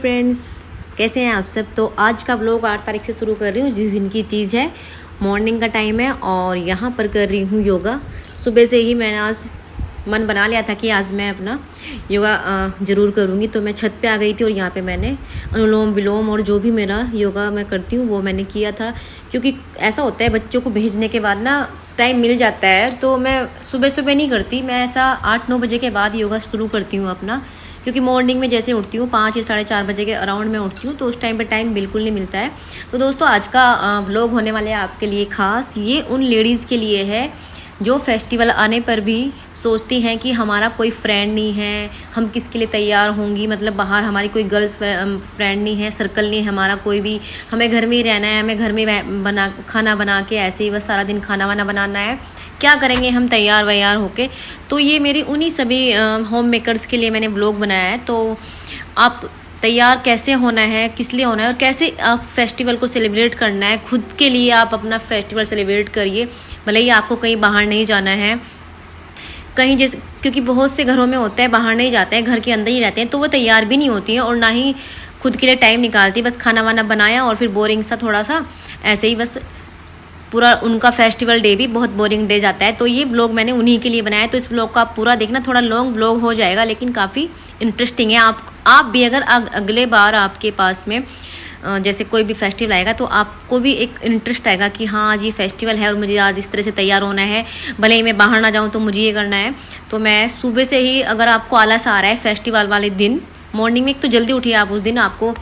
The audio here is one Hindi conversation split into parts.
फ्रेंड्स, कैसे हैं आप सब। तो आज का ब्लॉग 8 तारीख से शुरू कर रही हूँ, जिस दिन की तीज है। मॉर्निंग का टाइम है और यहाँ पर कर रही हूँ योगा। सुबह से ही मैंने आज मन बना लिया था कि आज मैं अपना योगा ज़रूर करूँगी। तो मैं छत पे आ गई थी और यहाँ पे मैंने अनुलोम विलोम और जो भी मेरा योगा मैं करती हूँ वो मैंने किया था। क्योंकि ऐसा होता है बच्चों को भेजने के बाद ना टाइम मिल जाता है, तो मैं सुबह सुबह नहीं करती। मैं ऐसा 8-9 बजे के बाद योगा शुरू करती हूँ अपना, क्योंकि मॉर्निंग में जैसे उठती हूँ 5 या 4:30 बजे के अराउंड में उठती हूँ, तो उस टाइम पे टाइम बिल्कुल नहीं मिलता है। तो दोस्तों, आज का व्लॉग होने वाले है आपके लिए खास। ये उन लेडीज़ के लिए है जो फेस्टिवल आने पर भी सोचती हैं कि हमारा कोई फ्रेंड नहीं है, हम किसके लिए तैयार होंगी। मतलब बाहर हमारी कोई गर्ल्स फ्रेंड नहीं है, सर्कल नहीं है हमारा कोई भी, हमें घर में ही रहना है, हमें घर में खाना बना के ऐसे ही बस सारा दिन खाना वाना बनाना है, क्या करेंगे हम तैयार वैयार होके। तो ये मेरी उन्हीं सभी होम मेकर्स के लिए मैंने व्लॉग बनाया है। तो आप तैयार कैसे होना है, किस लिए होना है और कैसे आप फेस्टिवल को सेलिब्रेट करना है, खुद के लिए आप अपना फेस्टिवल सेलिब्रेट करिए। भले ही आपको कहीं बाहर नहीं जाना है, कहीं जैसे, क्योंकि बहुत से घरों में होता है बाहर नहीं जाते हैं, घर के अंदर ही रहते हैं, तो वो तैयार भी नहीं होती हैं और ना ही खुद के लिए टाइम निकालती। बस खाना वाना बनाया और फिर बोरिंग सा थोड़ा सा ऐसे ही बस पूरा उनका फेस्टिवल डे भी बहुत बोरिंग डे जाता है। तो ये व्लॉग मैंने उन्हीं के लिए बनाया है। तो इस व्लॉग को आप पूरा देखना, थोड़ा लॉन्ग व्लॉग हो जाएगा लेकिन काफ़ी इंटरेस्टिंग है। आप भी अगर अगले बार आपके पास में जैसे कोई भी फेस्टिवल आएगा तो आपको भी एक इंटरेस्ट आएगा कि हाँ आज ये फेस्टिवल है और मुझे आज इस तरह से तैयार होना है, भले ही मैं बाहर ना जाऊँ तो मुझे ये करना है। तो मैं सुबह से ही, अगर आपको आलस आ रहा है फेस्टिवल वाले दिन मॉर्निंग में, एक तो जल्दी उठिए आप उस दिन। आपको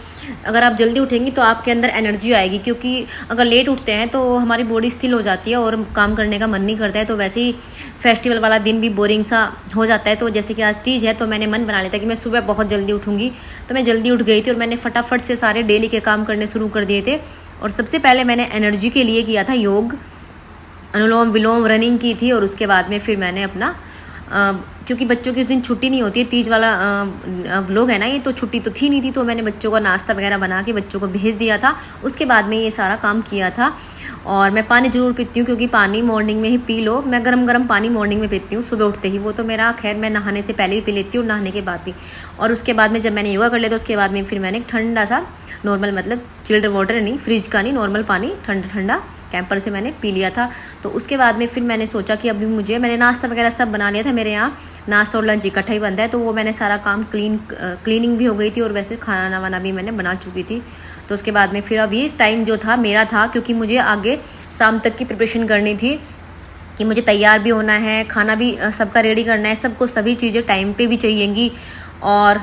अगर आप जल्दी उठेंगी तो आपके अंदर एनर्जी आएगी, क्योंकि अगर लेट उठते हैं तो हमारी बॉडी स्थिर हो जाती है और काम करने का मन नहीं करता है। तो वैसे ही फेस्टिवल वाला दिन भी बोरिंग सा हो जाता है। तो जैसे कि आज तीज है तो मैंने मन बना लिया था कि मैं सुबह बहुत जल्दी उठूँगी, तो मैं जल्दी उठ गई थी और मैंने फटाफट से सारे डेली के काम करने शुरू कर दिए थे। और सबसे पहले मैंने एनर्जी के लिए किया था योग, अनुलोम विलोम, रनिंग की थी। और उसके बाद में फिर मैंने अपना क्योंकि बच्चों की उस दिन छुट्टी नहीं होती है, तीज वाला व्लॉग है ना ये, तो छुट्टी तो थी नहीं थी, तो मैंने बच्चों का नाश्ता वगैरह बना के बच्चों को भेज दिया था। उसके बाद में ये सारा काम किया था। और मैं पानी ज़रूर पीती हूँ, क्योंकि पानी मॉर्निंग में ही पी लो। मैं गरम पानी मॉर्निंग में पीती हूँ सुबह उठते ही। वो तो मेरा खैर मैं नहाने से पहले ही पी लेती हूँ, नहाने के बाद भी। और उसके बाद में जब मैंने योगा कर लिया तो उसके बाद में फिर मैंने ठंडा सा नॉर्मल, मतलब चिल्ड वाटर नहीं, फ्रिज का नहीं, नॉर्मल पानी ठंडा कैंपर से मैंने पी लिया था। तो उसके बाद में फिर मैंने सोचा कि अभी मैंने नाश्ता वगैरह सब बना लिया था। मेरे यहाँ नाश्ता और लंच इकट्ठा ही बनता है, तो वो मैंने सारा काम क्लीनिंग भी हो गई थी और वैसे खाना वाना भी मैंने बना चुकी थी। तो उसके बाद में फिर अभी टाइम जो था मेरा था, क्योंकि मुझे आगे शाम तक की प्रिपरेशन करनी थी कि मुझे तैयार भी होना है, खाना भी सबका रेडी करना है, सबको सभी चीज़ें टाइम पे भी चाहिएंगी। और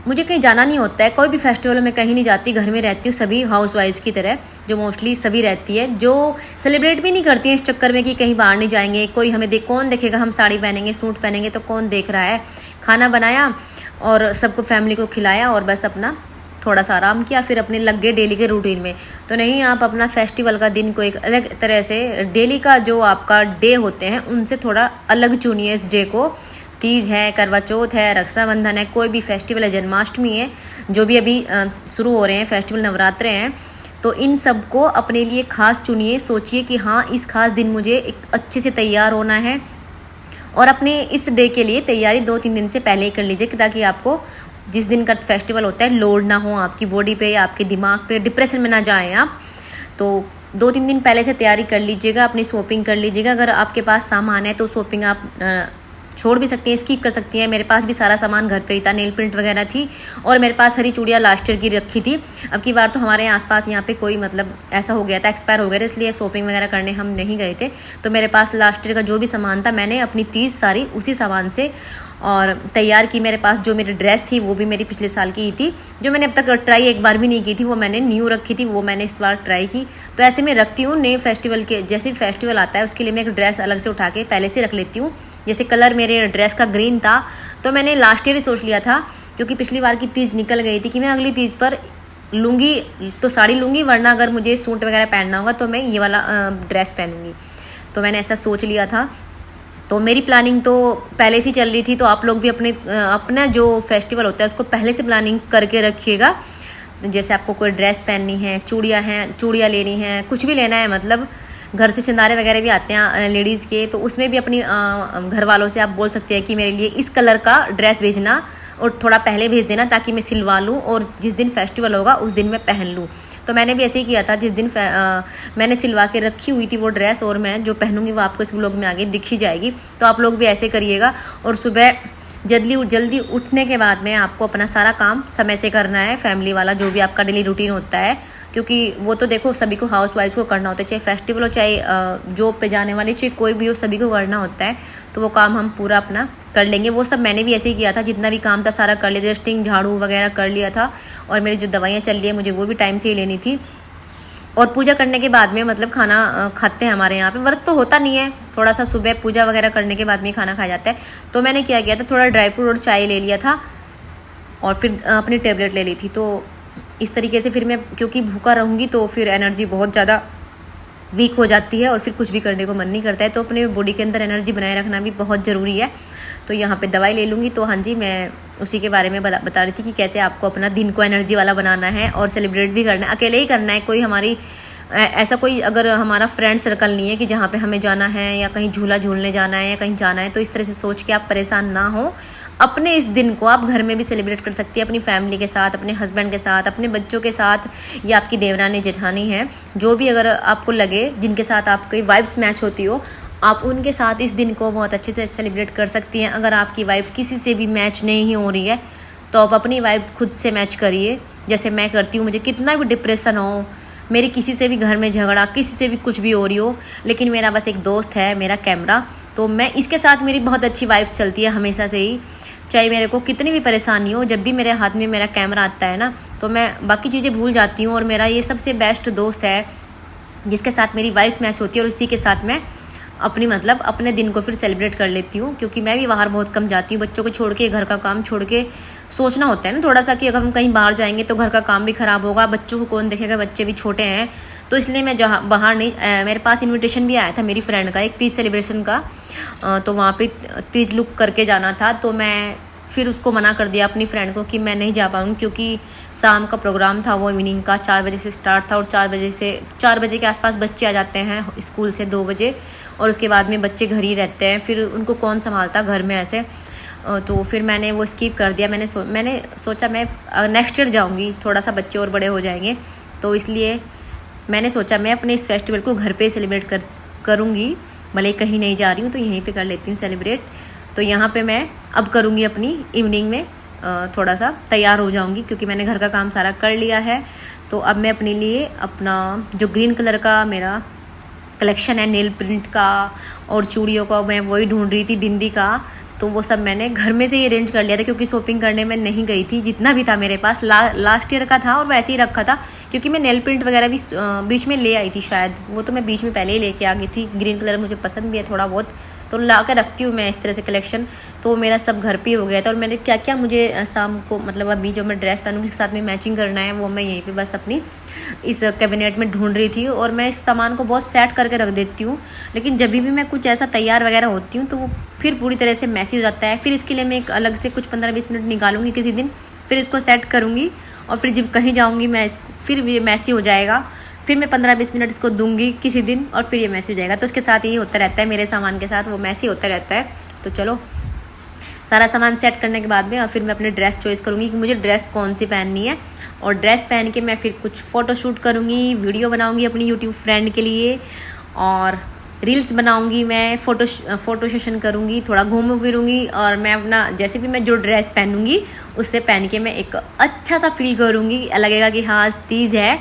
मुझे कहीं जाना नहीं होता है, कोई भी फेस्टिवल में कहीं नहीं जाती, घर में रहती हूँ सभी हाउसवाइफ्स की तरह, जो मोस्टली सभी रहती है, जो सेलिब्रेट भी नहीं करती हैं इस चक्कर में कि कहीं बाहर नहीं जाएंगे, कोई हमें कौन देखेगा, हम साड़ी पहनेंगे सूट पहनेंगे तो कौन देख रहा है। खाना बनाया और सबको फैमिली को खिलाया और बस अपना थोड़ा सा आराम किया, फिर अपने लग गए डेली के रूटीन में। तो नहीं, आप अपना फेस्टिवल का दिन को एक अलग तरह से, डेली का जो आपका डे होते हैं उनसे थोड़ा अलग चुनिए इस डे को। तीज है, करवा चौथ है, रक्षाबंधन है, कोई भी फेस्टिवल है, जन्माष्टमी है, जो भी अभी शुरू हो रहे हैं फेस्टिवल, नवरात्रे हैं, तो इन सब को अपने लिए खास चुनिए। सोचिए कि हाँ इस खास दिन मुझे एक अच्छे से तैयार होना है, और अपने इस डे के लिए तैयारी 2-3 दिन से पहले ही कर लीजिए, ताकि आपको जिस दिन का फेस्टिवल होता है लोड ना हो आपकी बॉडी पे, आपके दिमाग पे, डिप्रेशन में ना जाएं आप। तो 2-3 दिन पहले से तैयारी कर लीजिएगा, अपनी शॉपिंग कर लीजिएगा। अगर आपके पास सामान है तो शॉपिंग आप छोड़ भी सकती हैं, स्किप कर सकती हैं। मेरे पास भी सारा सामान घर पे ही था, नेल प्रिंट वगैरह थी, और मेरे पास हरी चूड़ियाँ लास्ट ईयर की रखी थी। अब की बार तो हमारे आसपास यहाँ पे कोई, मतलब ऐसा हो गया था, एक्सपायर हो गया था, इसलिए शॉपिंग वगैरह करने हम नहीं गए थे। तो मेरे पास लास्ट ईयर का जो भी सामान था मैंने अपनी तीज सारी उसी सामान से और तैयार की। मेरे पास जो मेरी ड्रेस थी वो भी मेरी पिछले साल की ही थी, जो मैंने अब तक ट्राई एक बार भी नहीं की थी, वो मैंने न्यू रखी थी, वो मैंने इस बार ट्राई की। तो ऐसे में रखती हूँ, नए फेस्टिवल के जैसे भी फेस्टिवल आता है उसके लिए मैं एक ड्रेस अलग से उठा के पहले से रख लेती हूँ। जैसे कलर मेरे ड्रेस का ग्रीन था, तो मैंने लास्ट ईयर ही सोच लिया था, क्योंकि पिछली बार की तीज निकल गई थी, कि मैं अगली तीज पर लूँगी तो साड़ी लूँगी, वरना अगर मुझे सूट वगैरह पहनना होगा तो मैं ये वाला ड्रेस पहनूँगी। तो मैंने ऐसा सोच लिया था। तो मेरी प्लानिंग तो पहले से ही चल रही थी। तो आप लोग भी अपना जो फेस्टिवल होता है उसको पहले से प्लानिंग करके रखिएगा। जैसे आपको कोई ड्रेस पहननी है, चूड़ियाँ लेनी है, कुछ भी लेना है, मतलब घर से सिंदारे वगैरह भी आते हैं लेडीज़ के, तो उसमें भी अपनी घर वालों से आप बोल सकते हैं कि मेरे लिए इस कलर का ड्रेस भेजना, और थोड़ा पहले भेज देना ताकि मैं सिलवा लूँ और जिस दिन फेस्टिवल होगा उस दिन मैं पहन लूँ। तो मैंने भी ऐसे ही किया था, जिस दिन मैंने सिलवा के रखी हुई थी वो ड्रेस और मैं जो पहनूंगी वो आपको इस व्लॉग में आगे दिख ही जाएगी। तो आप लोग भी ऐसे करिएगा और सुबह जल्दी उठने के बाद में आपको अपना सारा काम समय से करना है, फैमिली वाला जो भी आपका डेली रूटीन होता है, क्योंकि वो तो देखो सभी को हाउस वाइफ को करना होता है, चाहे फेस्टिवल हो चाहे जॉब पे जाने वाले चाहे कोई भी हो, सभी को करना होता है। तो वो काम हम पूरा अपना कर लेंगे। वो सब मैंने भी ऐसे ही किया था, जितना भी काम था सारा कर लिया, डस्टिंग झाड़ू वगैरह कर लिया था। और मेरी जो दवाइयाँ चल रही है मुझे वो भी टाइम से ही लेनी थी। और पूजा करने के बाद में मतलब खाना खाते हैं हमारे यहाँ पे, व्रत तो होता नहीं है, थोड़ा सा सुबह पूजा वगैरह करने के बाद में खाना खाया जाता है। तो मैंने क्या किया था, थोड़ा ड्राई फ्रूट और चाय ले लिया था और फिर अपनी टेबलेट ले ली थी। तो इस तरीके से फिर मैं, क्योंकि भूखा रहूँगी तो फिर एनर्जी बहुत ज़्यादा वीक हो जाती है और फिर कुछ भी करने को मन नहीं करता है। तो अपने बॉडी के अंदर एनर्जी बनाए रखना भी बहुत ज़रूरी है। तो यहाँ पे दवाई ले लूँगी। तो हाँ जी, मैं उसी के बारे में बता रही थी कि कैसे आपको अपना दिन को एनर्जी वाला बनाना है और सेलिब्रेट भी करना है। अकेले ही करना है, कोई हमारी ऐसा कोई अगर हमारा फ्रेंड सर्कल नहीं है कि जहाँ पे हमें जाना है या कहीं झूला झूलने जाना है या कहीं जाना है, तो इस तरह से सोच के आप परेशान ना हो। अपने इस दिन को आप घर में भी सेलिब्रेट कर सकती है, अपनी फैमिली के साथ, अपने हस्बैंड के साथ, अपने बच्चों के साथ, या आपकी देवरानी जेठानी है, जो भी अगर आपको लगे जिनके साथ आपकी वाइब्स मैच होती हो, आप उनके साथ इस दिन को बहुत अच्छे से सेलिब्रेट कर सकती हैं। अगर आपकी वाइब्स किसी से भी मैच नहीं हो रही है तो आप अपनी वाइब्स खुद से मैच करिए, जैसे मैं करती हूँ। मुझे कितना भी डिप्रेशन हो, मेरी किसी से भी घर में झगड़ा, किसी से भी कुछ भी हो रही हो, लेकिन मेरा बस एक दोस्त है, मेरा कैमरा, तो मैं इसके साथ मेरी बहुत अच्छी वाइब्स चलती है हमेशा से ही। चाहे मेरे को कितनी भी परेशानी हो, जब भी मेरे हाथ में मेरा कैमरा आता है ना, तो मैं बाकी चीज़ें भूल जाती हूँ। और मेरा ये सबसे बेस्ट दोस्त है जिसके साथ मेरी वाइब्स मैच होती है और इसी के साथ मैं अपनी मतलब अपने दिन को फिर सेलिब्रेट कर लेती हूँ। क्योंकि मैं भी बाहर बहुत कम जाती हूँ, बच्चों को छोड़ के, घर का काम छोड़ के। सोचना होता है ना थोड़ा सा कि अगर हम कहीं बाहर जाएंगे तो घर का काम भी ख़राब होगा, बच्चों को कौन देखेगा, बच्चे भी छोटे हैं। तो इसलिए मैं जहाँ बाहर नहीं, मेरे पास इनविटेशन भी आया था मेरी फ्रेंड का, एक तीज सेलिब्रेशन का, तो वहाँ पे तीज लुक करके जाना था। तो मैं फिर उसको मना कर दिया अपनी फ्रेंड को कि मैं नहीं जा पाऊँगी, क्योंकि शाम का प्रोग्राम था, वो इवनिंग का 4 बजे से स्टार्ट था और 4 बजे के आसपास बच्चे आ जाते हैं स्कूल से 2 बजे, और उसके बाद में बच्चे घर ही रहते हैं, फिर उनको कौन संभालता घर में ऐसे। तो फिर मैंने वो स्किप कर दिया। मैंने सोचा मैं नेक्स्ट ईयर जाऊँगी, थोड़ा सा बच्चे और बड़े हो जाएंगे, तो इसलिए मैंने सोचा मैं अपने इस फेस्टिवल को घर पे सेलिब्रेट करूँगी, भले कहीं नहीं जा रही हूँ तो यहीं पे कर लेती हूँ सेलिब्रेट। तो यहाँ पे मैं अब करूँगी अपनी इवनिंग में थोड़ा सा तैयार हो जाऊँगी, क्योंकि मैंने घर का काम सारा कर लिया है। तो अब मैं अपने लिए अपना जो ग्रीन कलर का मेरा कलेक्शन है नेल प्रिंट का और चूड़ियों का, मैं वही ढूंढ रही थी, बिंदी का, तो वो सब मैंने घर में से ही अरेंज कर लिया था, क्योंकि शॉपिंग करने में नहीं गई थी। जितना भी था मेरे पास लास्ट ईयर का था और वैसे ही रखा था, क्योंकि मैं नेल प्रिंट वगैरह भी बीच में ले आई थी शायद, वो तो मैं बीच में पहले ही लेके आ गई थी। ग्रीन कलर मुझे पसंद भी है थोड़ा बहुत, तो ला कर रखती हूँ मैं इस तरह से कलेक्शन। तो मेरा सब घर पे हो गया था और मैंने क्या क्या मुझे शाम को मतलब अभी जो मैं ड्रेस पहनूँगी उसके साथ में मैचिंग करना है, वो मैं यहीं पे बस अपनी इस कैबिनेट में ढूंढ रही थी। और मैं इस सामान को बहुत सेट करके रख देती हूँ, लेकिन जब भी मैं कुछ ऐसा तैयार वगैरह होती हूँ तो वो फिर पूरी तरह से मैसी हो जाता है। फिर इसके लिए मैं एक अलग से कुछ 15-20 मिनट निकालूंगी किसी दिन, फिर इसको सेट करूँगी और फिर जब कहीं जाऊँगी मैं फिर ये मैसी हो जाएगा, फिर मैं 15-20 मिनट इसको दूंगी किसी दिन और फिर ये मैसी हो जाएगा। तो उसके साथ ये होता रहता है, मेरे सामान के साथ वो मैसी होता रहता है। तो चलो सारा सामान सेट करने के बाद में और फिर मैं अपनी ड्रेस चॉइस करूँगी कि मुझे ड्रेस कौन सी पहननी है, और ड्रेस पहन के मैं फिर कुछ फ़ोटो शूट करूँगी, वीडियो बनाऊँगी अपनी यूट्यूब फ्रेंड के लिए, और रील्स बनाऊँगी मैं, फ़ोटो सेशन करूँगी, थोड़ा घूम फिरूँगी। और मैं अपना जैसे भी मैं जो ड्रेस पहनूँगी उससे पहन के मैं एक अच्छा सा फील करूँगी, लगेगा कि हाँ तीज है।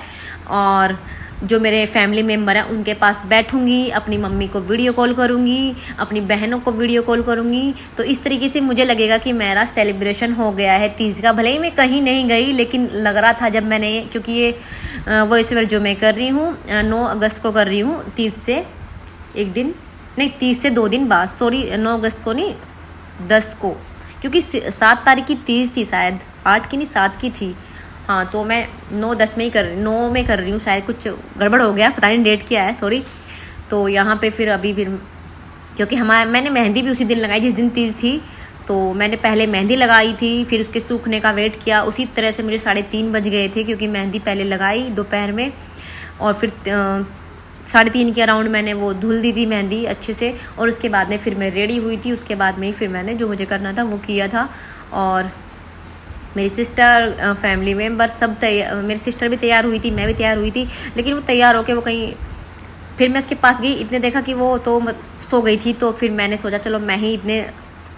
और जो मेरे फैमिली मेम्बर हैं उनके पास बैठूंगी, अपनी मम्मी को वीडियो कॉल करूंगी, अपनी बहनों को वीडियो कॉल करूंगी। तो इस तरीके से मुझे लगेगा कि मेरा सेलिब्रेशन हो गया है तीज का। भले ही मैं कहीं नहीं गई, लेकिन लग रहा था जब मैंने, क्योंकि ये वॉइस ओवर जो मैं कर रही हूँ 9 अगस्त को कर रही हूँ, तीज से एक दिन नहीं, तीज से 2 दिन बाद, सॉरी 9 अगस्त को नहीं 10 को, क्योंकि 7 तारीख की तीज थी शायद, 8 की नहीं 7 की थी। हाँ तो मैं 9-10 में ही 9 में कर रही हूँ, शायद कुछ गड़बड़ हो गया, पता नहीं डेट क्या है, सॉरी। तो यहाँ पे फिर अभी फिर क्योंकि मैंने मेहंदी भी उसी दिन लगाई जिस दिन तीज थी, तो मैंने पहले मेहंदी लगाई थी, फिर उसके सूखने का वेट किया। उसी तरह से मुझे 3:30 बज गए थे, क्योंकि मेहंदी पहले लगाई दोपहर में और फिर 3:30 के अराउंड मैंने वो धुल दी थी मेहंदी अच्छे से, और उसके बाद में फिर मैं रेडी हुई थी। उसके बाद में ही फिर मैंने जो मुझे करना था वो किया था। और मेरी सिस्टर, फैमिली मेम्बर सब मेरी सिस्टर भी तैयार हुई थी, मैं भी तैयार हुई थी, लेकिन वो तैयार होके वो कहीं, फिर मैं उसके पास गई, इतने देखा कि वो तो सो गई थी, तो फिर मैंने सोचा चलो मैं ही इतने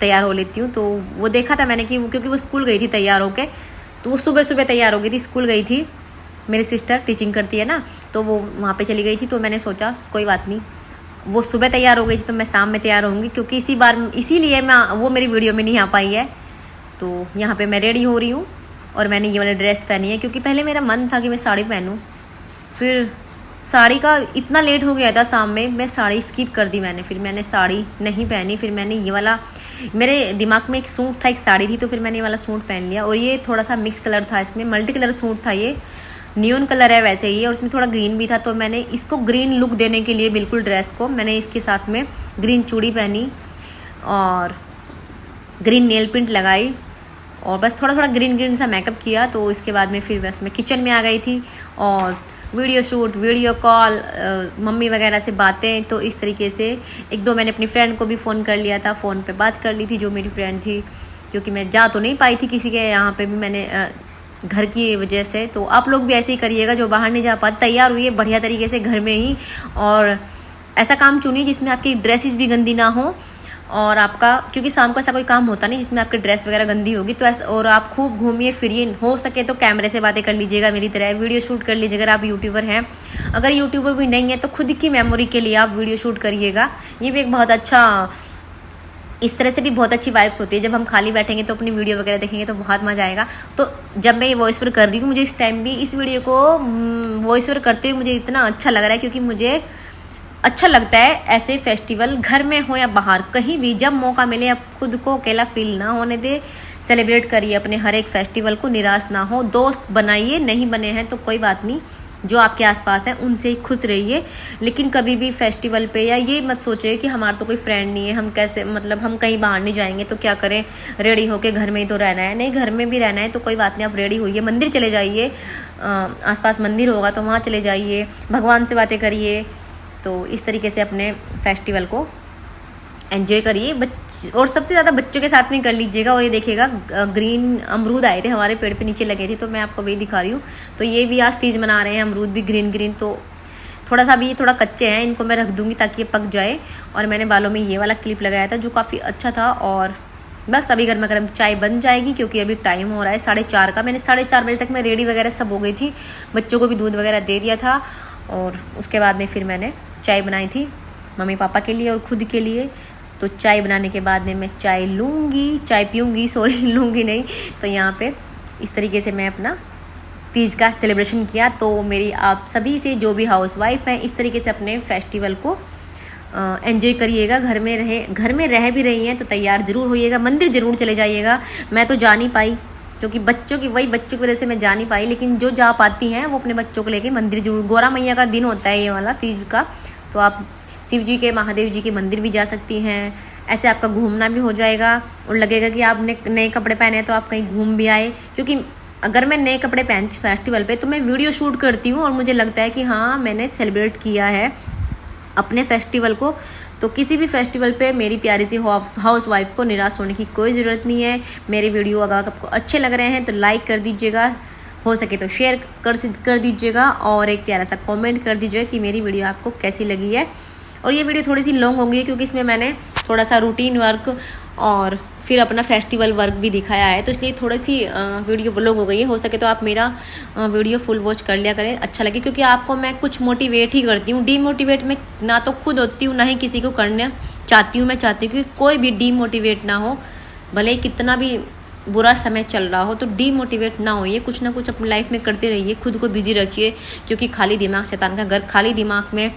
तैयार हो लेती हूँ। तो वो देखा था मैंने कि क्योंकि वो स्कूल गई थी तैयार होके, तो वो सुबह सुबह तैयार हो गई थी, स्कूल गई थी, मेरी सिस्टर टीचिंग करती है ना, तो वो वहाँ पे चली गई थी। तो मैंने सोचा कोई बात नहीं, वो सुबह तैयार हो गई थी तो मैं शाम में तैयार होंगी, क्योंकि इसीलिए मैं वो मेरी वीडियो में नहीं आ पाई है। तो यहाँ पे मैं रेडी हो रही हूँ और मैंने ये वाली ड्रेस पहनी है, क्योंकि पहले मेरा मन था कि मैं साड़ी पहनूँ, फिर साड़ी का इतना लेट हो गया था शाम में, मैं साड़ी स्किप कर दी मैंने, फिर मैंने साड़ी नहीं पहनी। फिर मैंने ये वाला, मेरे दिमाग में एक सूट था, एक साड़ी थी, तो फिर मैंने ये वाला सूट पहन लिया। और ये थोड़ा सा मिक्स कलर था, इसमें मल्टी कलर सूट था, ये नियॉन कलर है वैसे ही, और उसमें थोड़ा ग्रीन भी था। तो मैंने इसको ग्रीन लुक देने के लिए बिल्कुल ड्रेस को मैंने इसके साथ में ग्रीन चूड़ी पहनी और ग्रीन नेल पेंट लगाई और बस थोड़ा थोड़ा ग्रीन ग्रीन सा मेकअप किया। तो इसके बाद में फिर बस मैं किचन में आ गई थी और video shoot, video call, mummy वगैरह से बातें। तो इस तरीके से एक दो मैंने अपनी फ्रेंड को भी फ़ोन कर लिया था, फ़ोन पे बात कर ली थी, जो मेरी फ्रेंड थी, क्योंकि मैं जा तो नहीं पाई थी किसी के यहाँ पे भी, मैंने घर की वजह से। तो आप लोग भी ऐसे ही करिएगा, जो बाहर नहीं जा पाते, तैयार हुई है बढ़िया तरीके से घर में ही, और ऐसा काम चुनिए जिसमें आपकी ड्रेसेस भी गंदी ना हो, और आपका, क्योंकि शाम को ऐसा कोई काम होता नहीं जिसमें आपकी ड्रेस वगैरह गंदी होगी। तो ऐसा, और आप खूब घूमिए फिरिए, हो सके तो कैमरे से बातें कर लीजिएगा, मेरी तरह वीडियो शूट कर लीजिएगा अगर आप यूट्यूबर हैं। अगर यूट्यूबर भी नहीं है तो खुद की मेमोरी के लिए आप वीडियो शूट करिएगा, ये भी एक बहुत अच्छा, इस तरह से भी बहुत अच्छी वाइब्स होती है। जब हम खाली बैठेंगे तो अपनी वीडियो वगैरह देखेंगे तो बहुत मज़ा आएगा। तो जब मैं ये वॉइस ओवर कर रही हूँ, मुझे इस टाइम भी इस वीडियो को वॉइस ओवर करते हुए मुझे इतना अच्छा लग रहा है, क्योंकि मुझे अच्छा लगता है ऐसे फेस्टिवल, घर में हो या बाहर कहीं भी, जब मौका मिले आप खुद को अकेला फील ना होने दे, सेलिब्रेट करिए अपने हर एक फेस्टिवल को, निराश ना हो, दोस्त बनाइए, नहीं बने हैं तो कोई बात नहीं, जो आपके आसपास हैं उनसे खुश रहिए। लेकिन कभी भी फेस्टिवल पे या ये मत सोचिए कि हमारा तो कोई फ्रेंड नहीं है, हम कैसे, मतलब हम कहीं बाहर नहीं जाएंगे तो क्या करें, रेडी होके घर में ही तो रहना है। नहीं, घर में भी रहना है तो कोई बात नहीं, आप रेडी होइए, मंदिर चले जाइए, आसपास मंदिर होगा तो वहाँ चले जाइए, भगवान से बातें करिए। तो इस तरीके से अपने फेस्टिवल को एंजॉय करिए, और सबसे ज़्यादा बच्चों के साथ में कर लीजिएगा। और ये देखिएगा ग्रीन अमरूद आए थे हमारे पेड़ पे नीचे लगे थे, तो मैं आपको वही दिखा रही हूँ। तो ये भी आज तीज मना रहे हैं, अमरूद भी ग्रीन ग्रीन, तो थोड़ा सा भी थोड़ा कच्चे हैं, इनको मैं रख दूँगी ताकि ये पक जाए। और मैंने बालों में ये वाला क्लिप लगाया था जो काफ़ी अच्छा था। और बस अभी गर्मा गर्म चाय बन जाएगी, क्योंकि अभी टाइम हो रहा है 4:30 का। मैंने 4:30 बजे तक मैं रेडी वगैरह सब हो गई थी, बच्चों को भी दूध वगैरह दे दिया था, और उसके बाद में फिर मैंने चाय बनाई थी मम्मी पापा के लिए और खुद के लिए। तो चाय बनाने के बाद में मैं चाय लूँगी, चाय पीऊँगी, सॉरी लूँगी नहीं। तो यहाँ पे इस तरीके से मैं अपना तीज का सेलिब्रेशन किया। तो मेरी आप सभी से, जो भी हाउसवाइफ हैं, इस तरीके से अपने फेस्टिवल को एंजॉय करिएगा। घर में रह भी रही हैं तो तैयार ज़रूर होइएगा, मंदिर ज़रूर चले जाइएगा। मैं तो जा नहीं पाई क्योंकि बच्चों की वजह से मैं जा नहीं पाई, लेकिन जो जा पाती हैं वो अपने बच्चों को लेके मंदिर जरूर, गौरा मैया का दिन होता है ये वाला तीज का, तो आप शिव जी के, महादेव जी के मंदिर भी जा सकती हैं। ऐसे आपका घूमना भी हो जाएगा और लगेगा कि आपने नए कपड़े पहने हैं तो आप कहीं घूम भी आए। क्योंकि अगर मैं नए कपड़े पहनती फेस्टिवल पे तो मैं वीडियो शूट करती हूँ और मुझे लगता है कि हाँ मैंने सेलिब्रेट किया है अपने फेस्टिवल को। तो किसी भी फेस्टिवल पे मेरी प्यारी सी हाउस वाइफ को निराश होने की कोई ज़रूरत नहीं है। मेरे वीडियो अगर आपको अच्छे लग रहे हैं तो लाइक कर दीजिएगा, हो सके तो शेयर कर दीजिएगा और एक प्यारा सा कमेंट कर दीजिएगा कि मेरी वीडियो आपको कैसी लगी है। और ये वीडियो थोड़ी सी लॉन्ग होगी क्योंकि इसमें मैंने थोड़ा सा रूटीन वर्क और फिर अपना फेस्टिवल वर्क भी दिखाया है, तो इसलिए थोड़ी सी वीडियो लॉन्ग हो गई है। हो सके तो आप मेरा वीडियो फुल वॉच कर लिया करें, अच्छा लगे, क्योंकि आपको मैं कुछ मोटिवेट ही करती हूँ। डीमोटिवेट मैं ना तो खुद होती हूँ ना ही किसी को करना चाहती हूँ। मैं चाहती हूँ कि कोई भी डीमोटिवेट ना हो, भले ही कितना भी बुरा समय चल रहा हो तो डीमोटिवेट ना होइए, कुछ ना कुछ अपनी लाइफ में करते रहिए, खुद को बिजी रखिए, क्योंकि खाली दिमाग शैतान का घर। खाली दिमाग में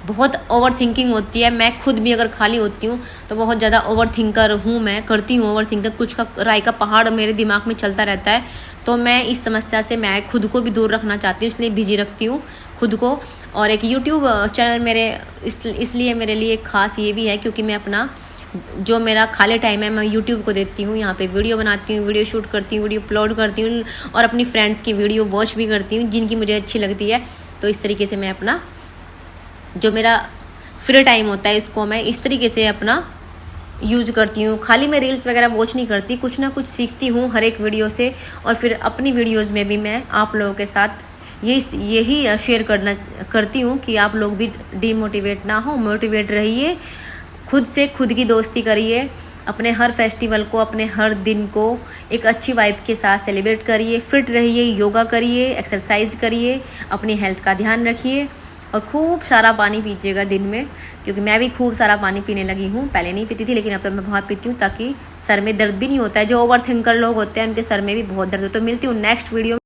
बहुत ओवर थिंकिंग होती है। मैं खुद भी अगर खाली होती हूँ तो बहुत ज़्यादा ओवर थिंकर हूँ, मैं करती हूँ ओवर थिंकर, कुछ का राय का पहाड़ मेरे दिमाग में चलता रहता है। तो मैं इस समस्या से मैं खुद को भी दूर रखना चाहती हूँ, इसलिए बिजी रखती हूँ खुद को। और एक यूट्यूब चैनल मेरे इसलिए मेरे लिए खास ये भी है क्योंकि मैं अपना जो मेरा खाली टाइम है मैं यूट्यूब को देती हूँ, यहाँ पे वीडियो बनाती हूँ, वीडियो शूट करती हूँ, वीडियो अपलोड करती हूँ और अपनी फ्रेंड्स की वीडियो वॉच भी करती हूँ जिनकी मुझे अच्छी लगती है। तो इस तरीके से मैं अपना जो मेरा फ्री टाइम होता है इसको मैं इस तरीके से अपना यूज करती हूँ। खाली मैं रील्स वगैरह वॉच नहीं करती, कुछ ना कुछ सीखती हूँ हर एक वीडियो से, और फिर अपनी वीडियोज़ में भी मैं आप लोगों के साथ यही शेयर करती हूँ कि आप लोग भी डीमोटिवेट ना हो, मोटिवेट रहिए, खुद से खुद की दोस्ती करिए, अपने हर फेस्टिवल को, अपने हर दिन को एक अच्छी वाइब के साथ सेलिब्रेट करिए, फिट रहिए, योगा करिए, एक्सरसाइज करिए, अपनी हेल्थ का ध्यान रखिए और खूब सारा पानी पीजिएगा दिन में, क्योंकि मैं भी खूब सारा पानी पीने लगी हूँ। पहले नहीं पीती थी, लेकिन अब तो मैं बहुत पीती हूँ, ताकि सर में दर्द भी नहीं होता है। जो ओवर थिंकर लोग होते हैं उनके सर में भी बहुत दर्द होता है। तो मिलती हूँ नेक्स्ट वीडियो में।